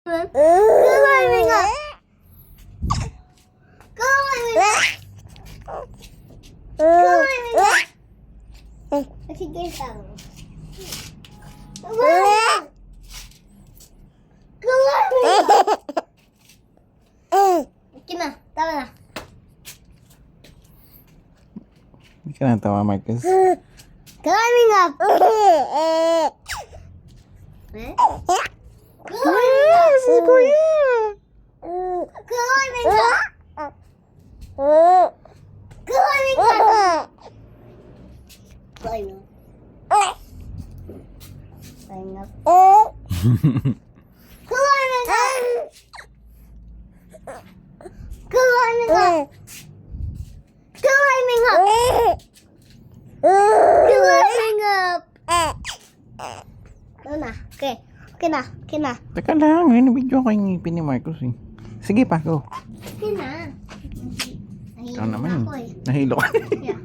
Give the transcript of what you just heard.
Climbing up. Climbing up. Climbing up. Sige, tao. Climbing up. Okay na, tama na. Hindi ka natawa, Marcus. Climbing up. Si Kuya! Climbing up. Climbing up. Climb up. Climb up. Climbing up. Climbing up. Climbing up. Climbing up. Ano na? Okay. Okay na. Okay na. Teka lang, video ko yung ngipin ni Marcus eh. Sige pa, go. Okay na. Ikaw naman Ako eh. Nahilo ka. Yeah.